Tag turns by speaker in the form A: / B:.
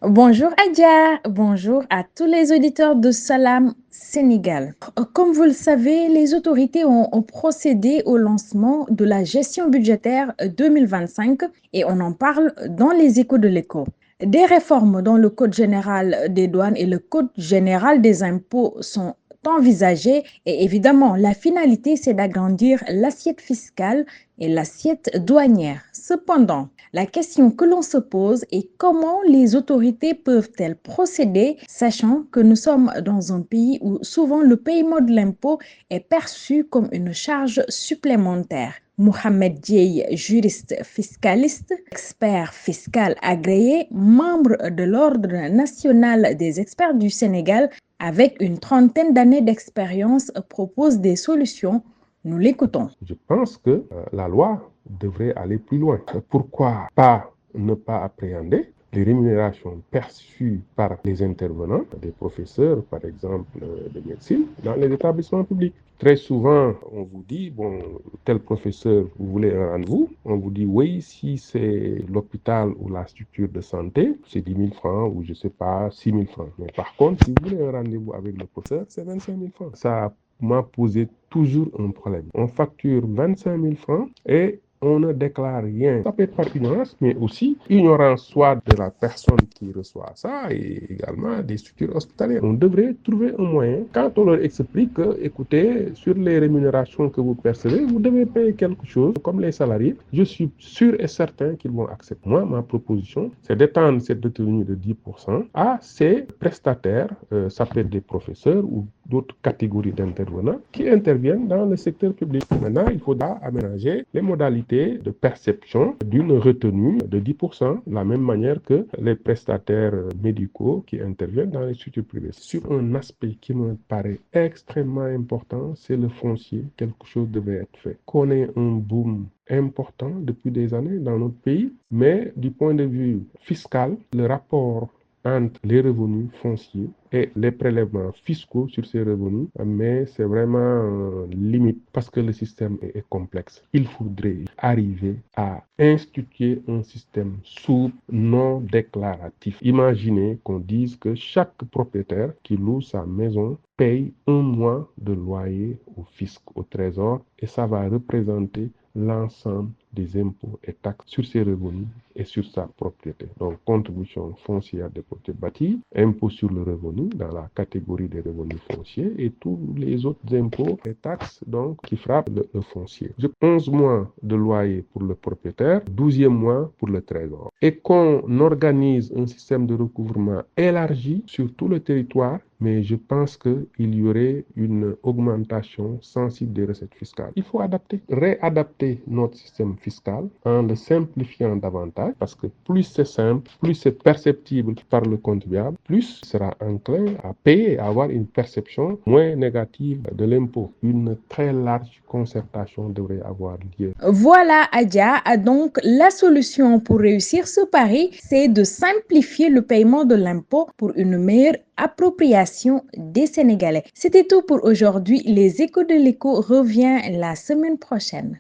A: Bonjour Adja, bonjour à tous les auditeurs de Salam Sénégal. Comme vous le savez, les autorités ont procédé au lancement de la gestion budgétaire 2025 et on en parle dans les échos de l'écho. Des réformes dans le Code général des douanes et le Code général des impôts sont envisagées et évidemment, la finalité, c'est d'agrandir l'assiette fiscale et l'assiette douanière. Cependant, la question que l'on se pose est comment les autorités peuvent-elles procéder, sachant que nous sommes dans un pays où souvent le paiement de l'impôt est perçu comme une charge supplémentaire. Mohamed Dieye, juriste fiscaliste, expert fiscal agréé, membre de l'Ordre national des experts du Sénégal, avec une trentaine d'années d'expérience, propose des solutions. Nous l'écoutons.
B: Je pense que la loi devrait aller plus loin. Pourquoi pas ne pas appréhender les rémunérations perçues par les intervenants, des professeurs par exemple de médecine, dans les établissements publics? Très souvent, on vous dit, bon, tel professeur, vous voulez un rendez-vous? On vous dit oui, si c'est l'hôpital ou la structure de santé, c'est 10 000 francs ou je sais pas, 6 000 francs. Mais par contre, si vous voulez un rendez-vous avec le professeur, c'est 25 000 francs. Ça m'a posé toujours un problème. On facture 25 000 francs et on ne déclare rien. Ça peut être par ignorance, mais aussi ignorance soit de la personne qui reçoit ça et également des structures hospitalières. On devrait trouver un moyen, quand on leur explique que, écoutez, sur les rémunérations que vous percevez, vous devez payer quelque chose comme les salariés. Je suis sûr et certain qu'ils vont accepter. Moi, ma proposition, c'est d'étendre cette retenue de 10% à ces prestataires, ça peut être des professeurs ou d'autres catégories d'intervenants qui interviennent dans le secteur public. Maintenant, il faudra aménager les modalités de perception d'une retenue de 10%, de la même manière que les prestataires médicaux qui interviennent dans les structures privées. Sur un aspect qui me paraît extrêmement important, c'est le foncier. Quelque chose devait être fait. Qu'on ait un boom important depuis des années dans notre pays, mais du point de vue fiscal, le rapport entre les revenus fonciers et les prélèvements fiscaux sur ces revenus, mais c'est vraiment limite parce que le système est complexe. Il faudrait arriver à instituer un système souple, non déclaratif. Imaginez qu'on dise que chaque propriétaire qui loue sa maison paye un mois de loyer au fisc, au trésor, et ça va représenter l'ensemble des impôts et taxes sur ses revenus et sur sa propriété. Donc, contribution foncière des propriétés bâties, impôt sur le revenu dans la catégorie des revenus fonciers et tous les autres impôts et taxes donc, qui frappent le foncier. 11 mois de loyer pour le propriétaire, 12e mois pour le trésor. Et qu'on organise un système de recouvrement élargi sur tout le territoire, mais je pense qu'il y aurait une augmentation sensible des recettes fiscales. Il faut réadapter notre système fiscal en le simplifiant davantage, parce que plus c'est simple, plus c'est perceptible par le contribuable, plus il sera enclin à payer, à avoir une perception moins négative de l'impôt. Une très large concertation devrait avoir lieu.
A: Voilà, Adja. Donc, la solution pour réussir ce pari, c'est de simplifier le paiement de l'impôt pour une meilleure appropriation des Sénégalais. C'était tout pour aujourd'hui. Les échos de l'écho revient la semaine prochaine.